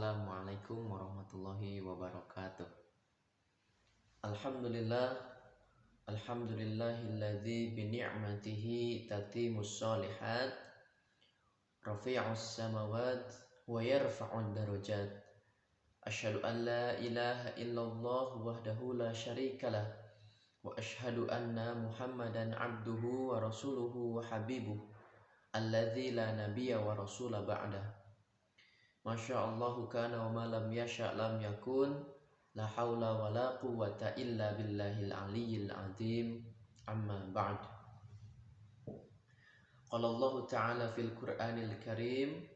Assalamualaikum warahmatullahi wabarakatuh. Alhamdulillah, alhamdulillahilladzi bi ni'matihi tatimmus shalihat, rafi'us samawat wa yarfa'ud darajat. Asyhadu an la ilaha illallah wahdahu la syarikalah wa asyhadu anna Muhammadan abduhu wa rasuluhu wa habibuh alladzi la nabiyya wa rasula ba'dah. Masya Allah kana wa ma lam yasha' lam yakun, la haula wa la quwwata illa billahil aliyyil azim, amma ba'd. Qala Allah ta'ala fil Qur'anil Karim,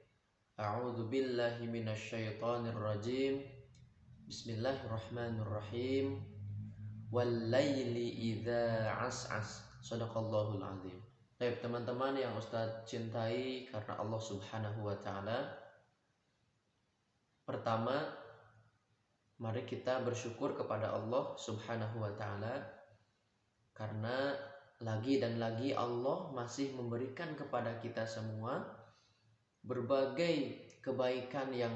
a'udzu billahi minasy syaithanir rajim. Bismillahirrahmanirrahim. Wal laili idza as'as. Shadaqallahul azim. Baik teman-teman yang Ustaz cintai karena Allah Subhanahu wa taala. Pertama, mari kita bersyukur kepada Allah Subhanahu wa ta'ala, karena lagi dan lagi Allah masih memberikan kepada kita semua berbagai kebaikan yang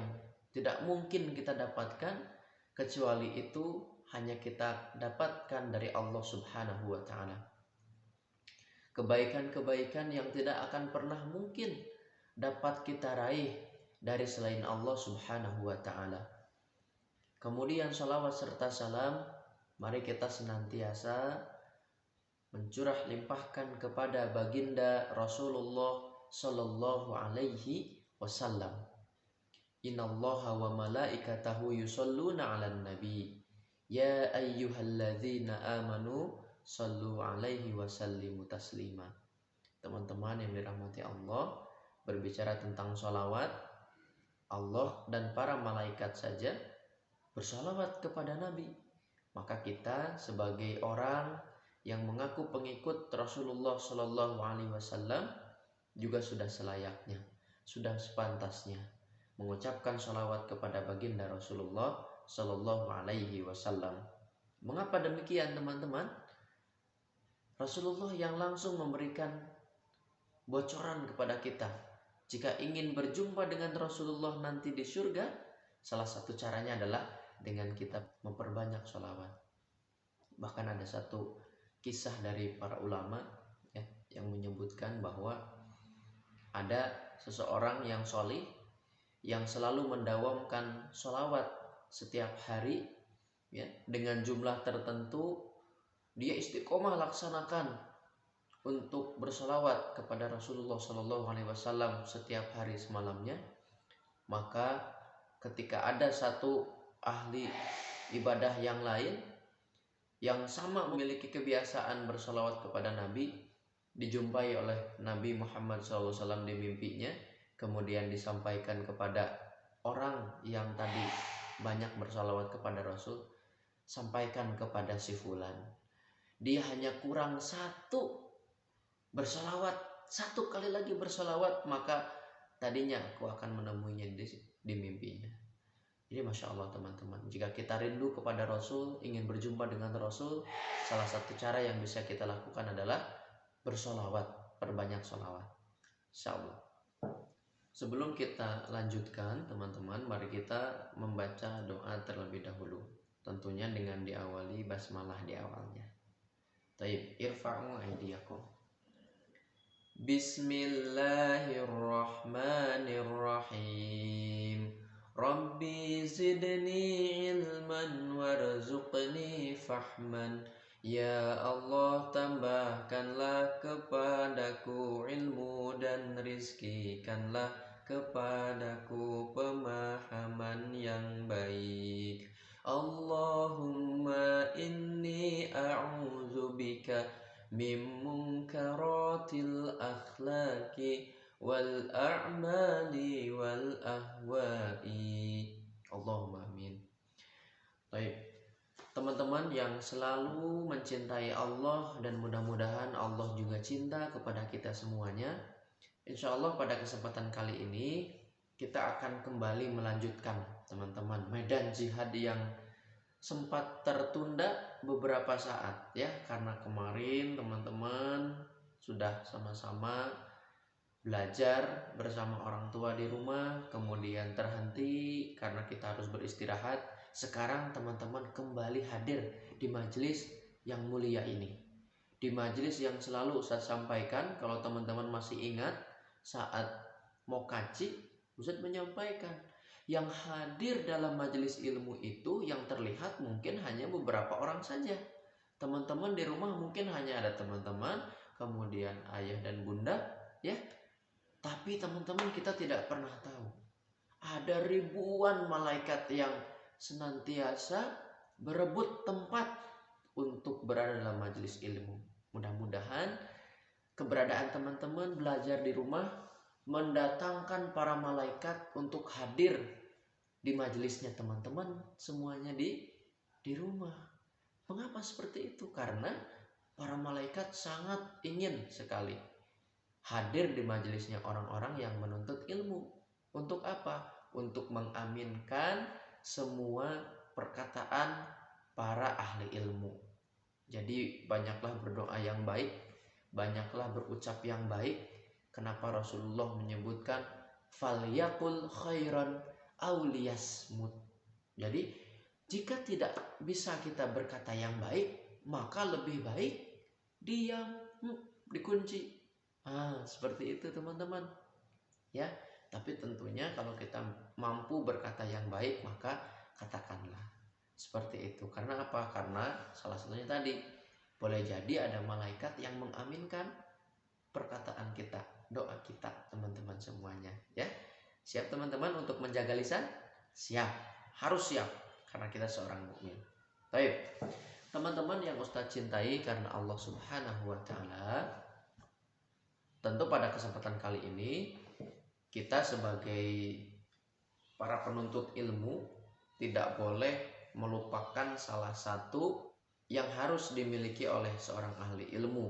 tidak mungkin kita dapatkan, kecuali itu hanya kita dapatkan dari Allah Subhanahu wa ta'ala. Kebaikan-kebaikan yang tidak akan pernah mungkin dapat kita raih dari selain Allah Subhanahu wa ta'ala. Kemudian salawat serta salam mari kita senantiasa mencurah limpahkan kepada baginda Rasulullah sallallahu alaihi wasallam. Innallaha wa malaikatahu yusholluna 'alan nabi ya ayyuhalladzina amanu shallu alaihi wasallimu taslima. Teman-teman yang dirahmati Allah, berbicara tentang sholawat, Allah dan para malaikat saja bersalawat kepada Nabi. Maka kita sebagai orang yang mengaku pengikut Rasulullah Sallallahu Alaihi Wasallam juga sudah selayaknya, sudah sepantasnya mengucapkan salawat kepada baginda Rasulullah Sallallahu Alaihi Wasallam. Mengapa demikian teman-teman? Rasulullah yang langsung memberikan bocoran kepada kita. Jika ingin berjumpa dengan Rasulullah nanti di surga, salah satu caranya adalah dengan kita memperbanyak sholawat. Bahkan ada satu kisah dari para ulama ya, yang menyebutkan bahwa ada seseorang yang sholih yang selalu mendawamkan sholawat setiap hari ya, dengan jumlah tertentu. Dia istiqomah laksanakan untuk bersolawat kepada Rasulullah Sallallahu Alaihi Wasallam setiap hari semalamnya. Maka ketika ada satu ahli ibadah yang lain yang sama memiliki kebiasaan bersolawat kepada Nabi, dijumpai oleh Nabi Muhammad SAW di mimpinya, kemudian disampaikan kepada orang yang tadi banyak bersolawat kepada Rasul, sampaikan kepada si fulan, dia hanya kurang satu bersolawat, satu kali lagi bersolawat, maka tadinya aku akan menemuinya di mimpinya. Jadi Masya Allah teman-teman, jika kita rindu kepada Rasul, ingin berjumpa dengan Rasul, salah satu cara yang bisa kita lakukan adalah bersolawat, perbanyak solawat, Insya Allah. Sebelum kita lanjutkan teman-teman, mari kita membaca doa terlebih dahulu, tentunya dengan diawali basmalah di awalnya. Taib, irfa'u aydiyakum. Bismillahirrahmanirrahim. Rabbi zidni ilman warzuqni fahman. Ya Allah, tambahkanlah kepadaku ilmu dan rizkikanlah kepadaku pemahaman yang baik. Allahumma inni a'udzubika min munkaratil akhlaqi wal a'mali wal ahwa'i. Allahumma amin. Baik, teman-teman yang selalu mencintai Allah, dan mudah-mudahan Allah juga cinta kepada kita semuanya. Insya Allah pada kesempatan kali ini kita akan kembali melanjutkan teman-teman medan jihad yang sempat tertunda beberapa saat ya, karena kemarin teman-teman sudah sama-sama belajar bersama orang tua di rumah, kemudian terhenti karena kita harus beristirahat. Sekarang teman-teman kembali hadir di majelis yang mulia ini. Di majelis yang selalu Ustadz sampaikan, kalau teman-teman masih ingat, saat mau kaji, Ustadz menyampaikan, yang hadir dalam majelis ilmu itu yang terlihat mungkin hanya beberapa orang saja. Teman-teman di rumah mungkin hanya ada teman-teman, kemudian ayah dan bunda, ya. Tapi teman-teman, kita tidak pernah tahu ada ribuan malaikat yang senantiasa berebut tempat untuk berada dalam majelis ilmu. Mudah-mudahan keberadaan teman-teman belajar di rumah mendatangkan para malaikat untuk hadir di majelisnya teman-teman semuanya di rumah. Mengapa seperti itu? Karena para malaikat sangat ingin sekali hadir di majelisnya orang-orang yang menuntut ilmu. Untuk apa? Untuk mengaminkan semua perkataan para ahli ilmu. Jadi banyaklah berdoa yang baik, banyaklah berucap yang baik. Kenapa Rasulullah menyebutkan falyaqul khairan aw liyasmut. Jadi jika tidak bisa kita berkata yang baik, maka lebih baik diam, dikunci. Seperti itu teman-teman. Ya, tapi tentunya kalau kita mampu berkata yang baik, maka katakanlah. Seperti itu. Karena apa? Karena salah satunya tadi, boleh jadi ada malaikat yang mengaminkan perkataan kita, doa kita, teman-teman semuanya. Ya, siap teman-teman untuk menjaga lisan? Siap, harus siap, karena kita seorang mukmin. Baik, teman-teman yang Ustadz cintai karena Allah Subhanahu wa Ta'ala, tentu pada kesempatan kali ini kita sebagai para penuntut ilmu tidak boleh melupakan salah satu yang harus dimiliki oleh seorang ahli ilmu,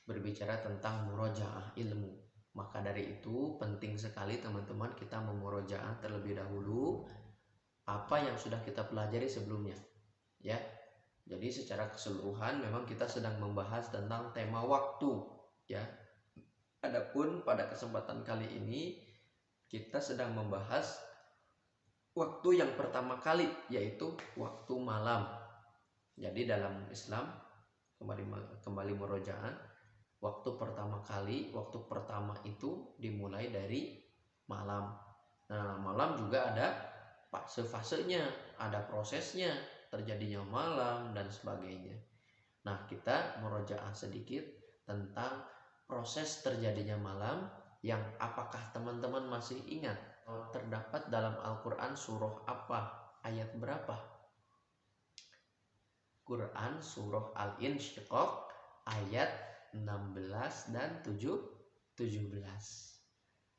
berbicara tentang murojaah ilmu. Maka dari itu penting sekali teman-teman kita memurojaah terlebih dahulu apa yang sudah kita pelajari sebelumnya, ya. Jadi secara keseluruhan memang kita sedang membahas tentang tema waktu, ya. Adapun pada kesempatan kali ini kita sedang membahas waktu yang pertama kali, yaitu waktu malam. Jadi dalam Islam, kembali murojaah, waktu pertama kali, waktu pertama itu dimulai dari malam. Nah, malam juga ada fase-fasenya, ada prosesnya, terjadinya malam dan sebagainya. Nah, kita murojaah sedikit tentang proses terjadinya malam, yang apakah teman-teman masih ingat terdapat dalam Al-Quran surah apa, ayat berapa? Quran surah Al-Insyiqaq ayat 16 dan 17.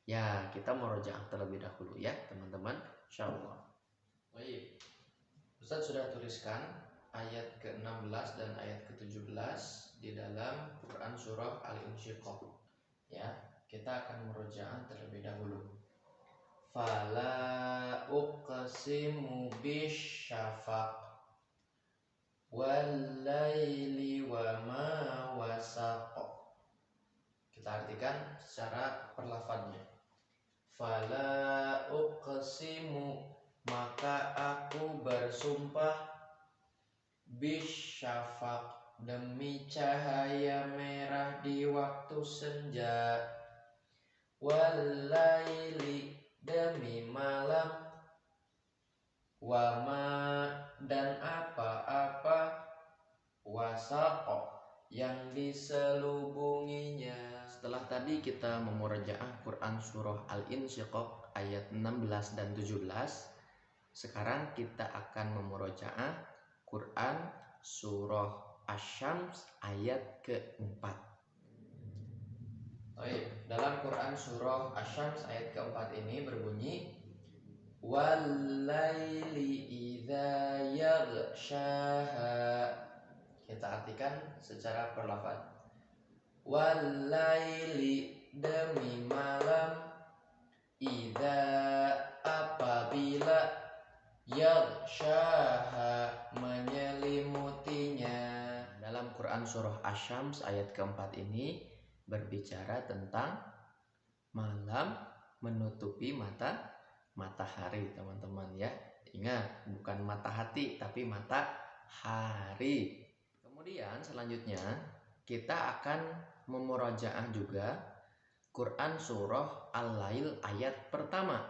Ya, kita murojaah terlebih dahulu ya teman-teman, insyaallah. Baik, Ustaz sudah tuliskan ayat ke-16 dan ayat ke-17 di dalam Quran surah Al-Insyiqaq. Ya, kita akan murojaah terlebih dahulu. Fala uqsimu bisyafaq wal laili wa ma wasaq. Kita artikan secara perlafadznya. Fala uqsimu, maka aku bersumpah, bisyafaq, demi cahaya merah di waktu senja, walaili, demi malam, wama, dan apa-apa, wasaqo, yang diselubunginya. Setelah tadi kita memurojaah Quran surah Al-Insyiqaq ayat 16 dan 17, sekarang kita akan memurojaah Quran surah Asy-Syams ayat ke-4. Dalam Quran surah Asy-Syams ayat ke-4 ini berbunyi, wal-laili idza yaghshaha. Kita artikan secara perlafaz. Wal-laili, demi malam, idza, apabila, yaghshaha, menyelimutinya. Dalam Quran surah Asy-Syams ayat keempat ini berbicara tentang Malam menutupi matahari, teman-teman ya. Ingat, bukan mata hati tapi matahari. Kemudian selanjutnya kita akan memurojaah juga Quran surah Al-Lail ayat pertama,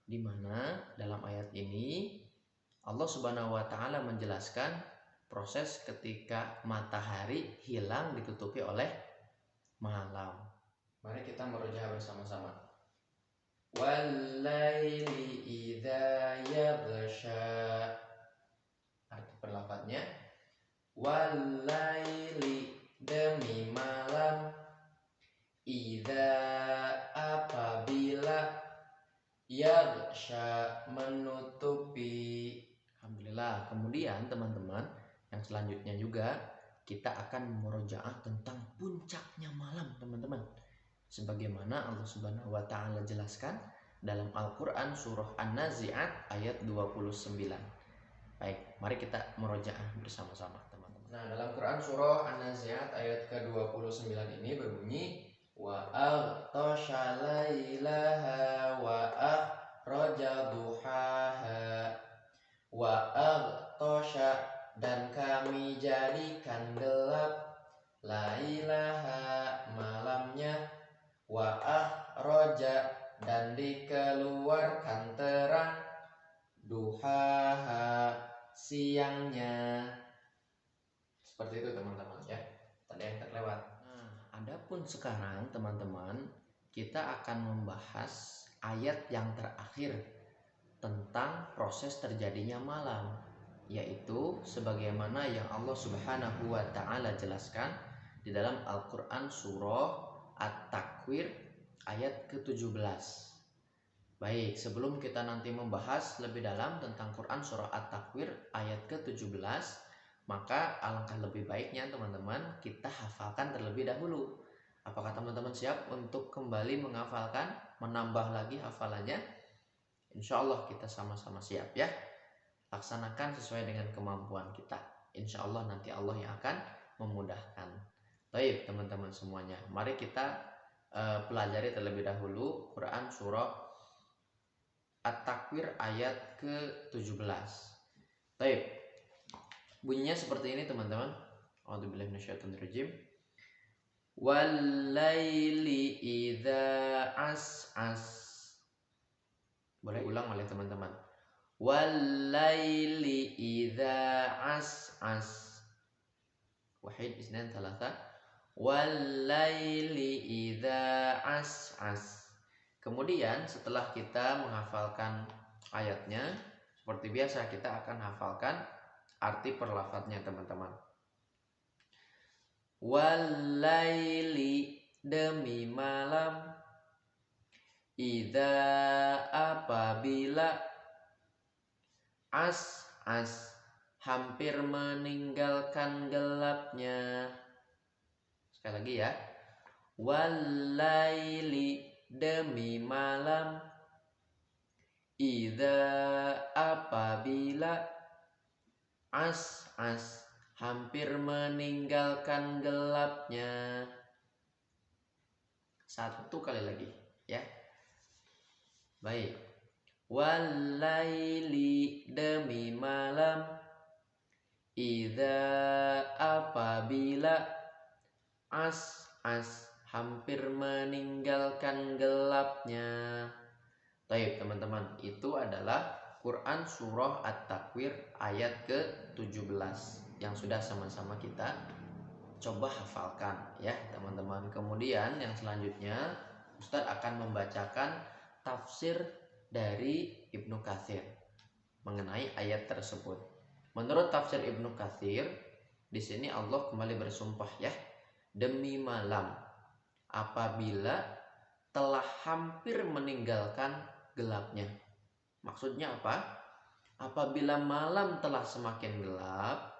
di mana dalam ayat ini Allah Subhanahu wa taala menjelaskan proses ketika matahari hilang ditutupi oleh malam. Mari kita merujaah bersama-sama. Wal-laili idza yaghsha. Arti perlafadznya, wal-laili demi malam, idza apabila, yaghsha menutupi. Alhamdulillah. Kemudian teman-teman, yang selanjutnya juga kita akan memurojaah tentang puncaknya malam, teman-teman. Sebagaimana Allah Subhanahu wa taala jelaskan dalam Al-Qur'an surah An-Nazi'at ayat 29. Baik, mari kita murojaah bersama-sama, teman-teman. Nah, dalam Quran surah An-Nazi'at ayat ke-29 ini berbunyi, wa aghtasha lailaha wa akhraja duhaha. Wa aghtasha, dan kami jadikan gelap, lailaha malamnya, wa akhraja, dan dikeluarkan terang, duhaha siangnya. Seperti itu teman-teman ya. Tadi yang terlewat. Nah, adapun sekarang teman-teman, kita akan membahas ayat yang terakhir tentang proses terjadinya malam, yaitu sebagaimana yang Allah Subhanahu wa taala jelaskan di dalam Al-Qur'an surah At-Takwir ayat ke-17. Baik, sebelum kita nanti membahas lebih dalam tentang Quran surah At-Takwir ayat ke-17, maka alangkah lebih baiknya teman-teman kita hafalkan terlebih dahulu. Apakah teman-teman siap untuk kembali menghafalkan, menambah lagi hafalannya? Insya Allah kita sama-sama siap ya. Laksanakan sesuai dengan kemampuan kita. Insya Allah nanti Allah yang akan memudahkan. Baik teman-teman semuanya, mari kita pelajari terlebih dahulu Quran surah At-Takwir ayat ke-17. Baik, bunyinya seperti ini teman-teman. A'udzubillahi minasyaitonirrajim. Wal-laili idza as'as. Boleh ulang oleh teman-teman. Wal-laili idza as'as. Wahid, isnan, thalatha. Wal-laili idza as'as. Kemudian setelah kita menghafalkan ayatnya, seperti biasa kita akan hafalkan arti perlafadznya teman-teman. Wal-laili demi malam, idza apabila, as'as hampir meninggalkan gelapnya. Sekali lagi ya. Wal-laili demi malam, idza apabila, as'as hampir meninggalkan gelapnya. Satu kali lagi ya. Baik. Wal-laili demi malam, idza apabila, as'as hampir meninggalkan gelapnya. Baik teman-teman, itu adalah Quran surah At-Takwir ayat ke-17 yang sudah sama-sama kita coba hafalkan ya teman-teman. Kemudian yang selanjutnya Ustadz akan membacakan tafsir dari Ibnu Katsir mengenai ayat tersebut. Menurut tafsir Ibnu Katsir, di sini Allah kembali bersumpah ya, demi malam apabila telah hampir meninggalkan gelapnya. Maksudnya apa? Apabila malam telah semakin gelap,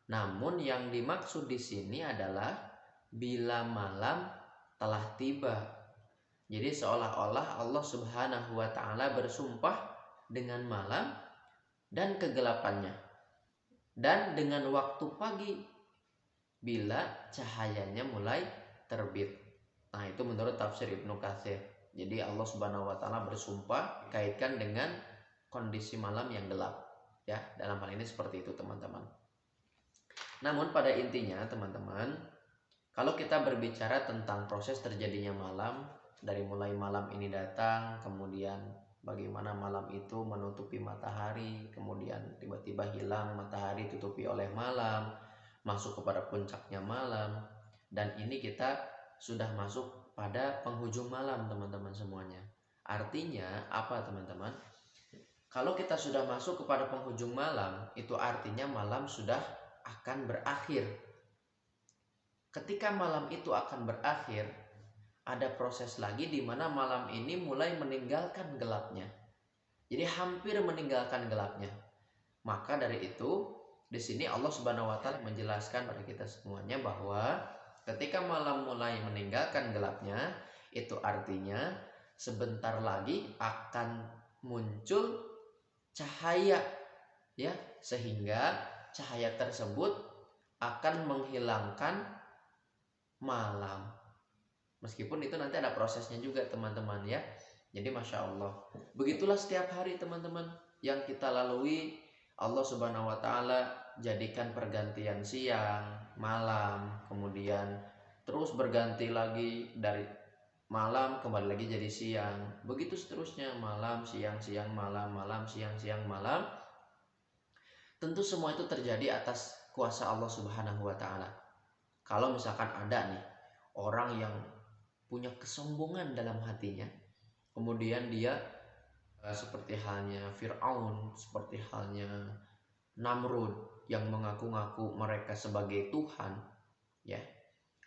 namun yang dimaksud di sini adalah bila malam telah tiba. Jadi seolah-olah Allah Subhanahu wa taala bersumpah dengan malam dan kegelapannya, dan dengan waktu pagi bila cahayanya mulai terbit. Nah, itu menurut tafsir Ibnu Katsir. Jadi Allah Subhanahu wa taala bersumpah kaitkan dengan kondisi malam yang gelap. Ya, dalam hal ini seperti itu teman-teman. Namun pada intinya teman-teman, kalau kita berbicara tentang proses terjadinya malam, dari mulai malam ini datang, kemudian bagaimana malam itu menutupi matahari, kemudian tiba-tiba hilang matahari tutupi oleh malam, masuk kepada puncaknya malam, dan ini kita sudah masuk pada penghujung malam teman-teman semuanya. Artinya apa teman-teman? Kalau kita sudah masuk kepada penghujung malam, itu artinya malam sudah akan berakhir. Ketika malam itu akan berakhir, ada proses lagi di mana malam ini mulai meninggalkan gelapnya. Jadi hampir meninggalkan gelapnya. Maka dari itu, di sini Allah Subhanahu wa taala menjelaskan pada kita semuanya bahwa ketika malam mulai meninggalkan gelapnya, itu artinya sebentar lagi akan muncul cahaya, ya, sehingga cahaya tersebut akan menghilangkan malam. Meskipun itu nanti ada prosesnya juga teman-teman ya. Jadi Masya Allah, begitulah setiap hari teman-teman yang kita lalui. Allah Subhanahu wa taala jadikan pergantian siang, malam, kemudian terus berganti lagi dari malam kembali lagi jadi siang. Begitu seterusnya, malam, siang, siang, malam, malam, siang, siang, malam. Tentu semua itu terjadi atas kuasa Allah Subhanahu wa taala. Kalau misalkan ada nih orang yang punya kesombongan dalam hatinya, kemudian dia seperti halnya Fir'aun, seperti halnya Namrud yang mengaku-ngaku mereka sebagai Tuhan, ya,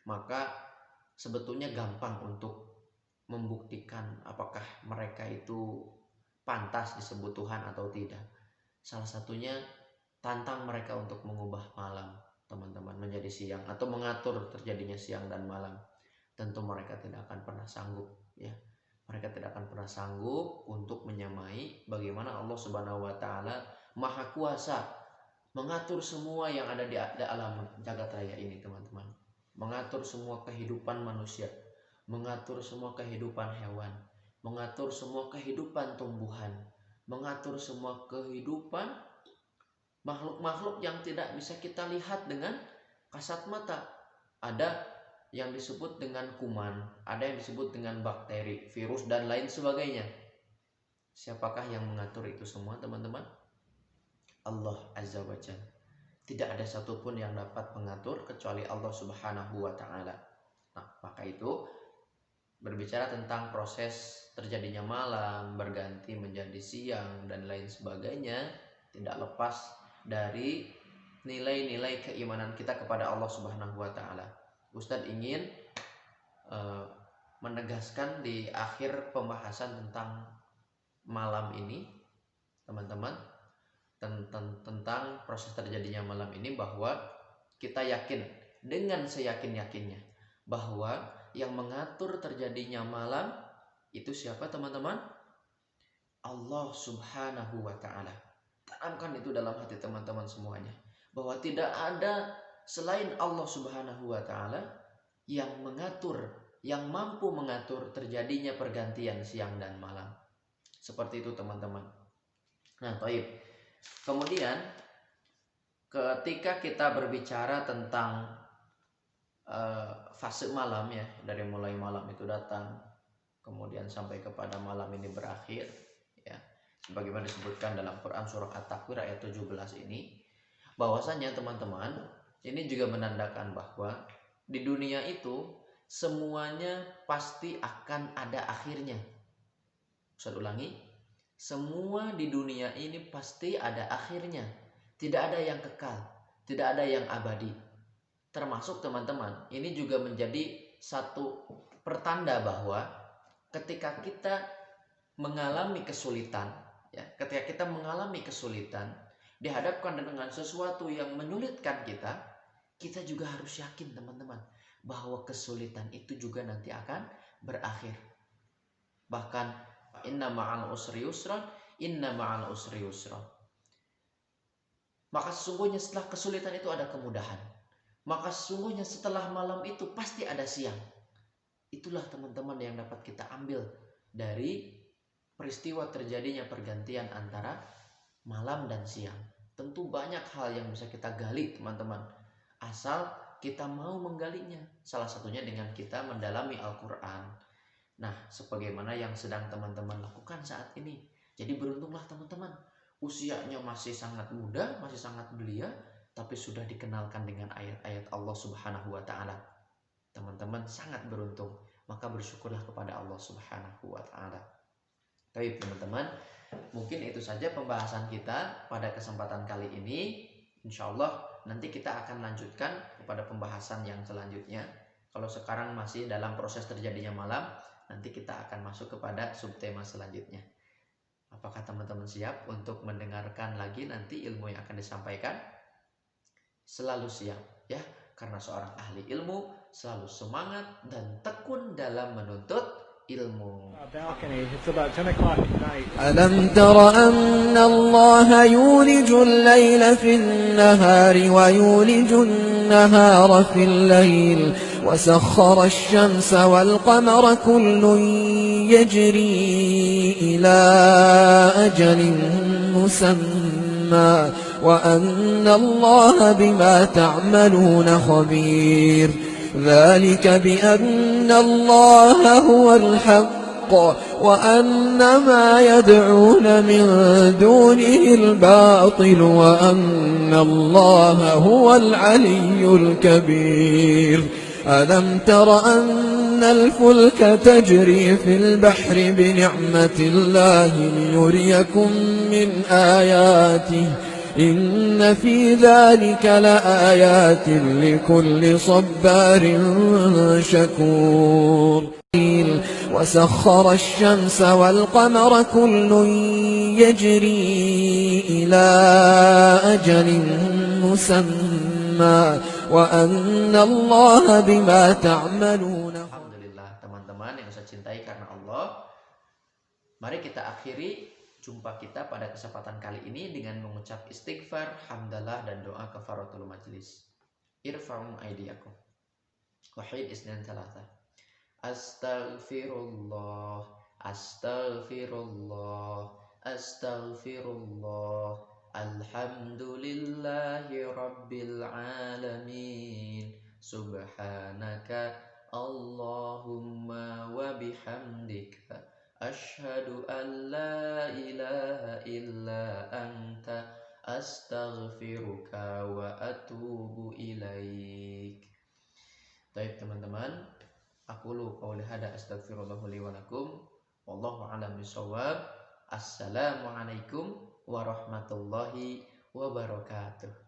maka sebetulnya gampang untuk membuktikan apakah mereka itu pantas disebut Tuhan atau tidak. Salah satunya tantang mereka untuk mengubah malam teman-teman menjadi siang atau mengatur terjadinya siang dan malam. Tentu mereka tidak akan pernah sanggup, ya. Mereka tidak akan pernah sanggup untuk menyamai bagaimana Allah Subhanahu wa taala Maha Kuasa mengatur semua yang ada di alam jagat raya ini teman-teman. Mengatur semua kehidupan manusia, mengatur semua kehidupan hewan, mengatur semua kehidupan tumbuhan, mengatur semua kehidupan makhluk-makhluk yang tidak bisa kita lihat dengan kasat mata. Ada yang disebut dengan kuman, ada yang disebut dengan bakteri, virus, dan lain sebagainya. Siapakah yang mengatur itu semua teman-teman? Allah Azza wa Jalla. Tidak ada satupun yang dapat mengatur kecuali Allah Subhanahu wa taala. Nah, maka itu berbicara tentang proses terjadinya malam, berganti menjadi siang dan lain sebagainya, tidak lepas dari nilai-nilai keimanan kita kepada Allah Subhanahu wa taala. Ustadz ingin menegaskan di akhir pembahasan tentang malam ini, teman-teman, tentang proses terjadinya malam ini, bahwa kita yakin dengan seyakin-yakinnya bahwa yang mengatur terjadinya malam itu siapa teman-teman? Allah Subhanahu wa taala. Tanamkan itu dalam hati teman-teman semuanya, bahwa tidak ada selain Allah Subhanahu wa taala yang mengatur, yang mampu mengatur terjadinya pergantian siang dan malam. Seperti itu teman-teman. Nah, taib. Kemudian ketika kita berbicara tentang fase malam, ya, dari mulai malam itu datang kemudian sampai kepada malam ini berakhir, ya, sebagaimana disebutkan dalam Quran surah At-Takwir ayat 17 ini, bahwasanya teman-teman ini juga menandakan bahwa di dunia itu semuanya pasti akan ada akhirnya. Saya ulangi, semua di dunia ini pasti ada akhirnya. Tidak ada yang kekal, tidak ada yang abadi. Termasuk teman-teman, ini juga menjadi satu pertanda bahwa ketika kita mengalami kesulitan, ya, ketika kita mengalami kesulitan, dihadapkan dengan sesuatu yang menyulitkan kita, kita juga harus yakin teman-teman bahwa kesulitan itu juga nanti akan berakhir. Bahkan inna ma'al usri yusran, inna ma'al usri yusran. Maka sesungguhnya setelah kesulitan itu ada kemudahan. Maka sesungguhnya setelah malam itu pasti ada siang. Itulah teman-teman yang dapat kita ambil dari peristiwa terjadinya pergantian antara malam dan siang. Tentu banyak hal yang bisa kita gali teman-teman, asal kita mau menggalinya. Salah satunya dengan kita mendalami Al-Quran. Nah, sebagaimana yang sedang teman-teman lakukan saat ini. Jadi beruntunglah teman-teman, usianya masih sangat muda, masih sangat belia, tapi sudah dikenalkan dengan ayat-ayat Allah Subhanahu wa Ta'ala. Teman-teman sangat beruntung, maka bersyukurlah kepada Allah Subhanahu wa Ta'ala. Baik teman-teman, mungkin itu saja pembahasan kita pada kesempatan kali ini. Insya Allah nanti kita akan lanjutkan kepada pembahasan yang selanjutnya. Kalau sekarang masih dalam proses terjadinya malam, nanti kita akan masuk kepada subtema selanjutnya. Apakah teman-teman siap untuk mendengarkan lagi nanti ilmu yang akan disampaikan? Selalu siap ya, karena seorang ahli ilmu selalu semangat dan tekun dalam menuntut ilmu. ألم تر أن الله يولج الليل في النهار ويولج النهار في الليل وسخر الشمس والقمر كل يجري إلى أجل مسمى وأن الله بما تعملون خبير ذلك بأن الله هو الحق وأن ما يدعون من دونه الباطل وأن الله هو العلي الكبير ألم تر أن الفلك تجري في البحر بنعمة الله ليريكم من آياته إن في ذلك لآيات لكل صبار شكور وسخر الشمس والقمر كل يجري إلى أجل مسمى وأن الله بما تعملون. Alhamdulillah teman-teman yang saya cintai karena Allah, mari kita akhiri jumpa kita pada kesempatan kali ini dengan mengucap istighfar, hamdalah, dan doa kafaratul majlis. Irfa'u aydiyakum. Wahid isnan thalatha. Astaghfirullah, astaghfirullah, astaghfirullah. Alhamdulillahi rabbil alamin. Subhanaka Allahumma wa bihamdika Ashhadu an la ilaha illa anta astaghfiruka wa atubu ilaik. Baik teman-teman, aqulu qawli hada astaghfirullahu li wa lakum. Wallahu a'lam bishawab. Assalamualaikum warahmatullahi wabarakatuh.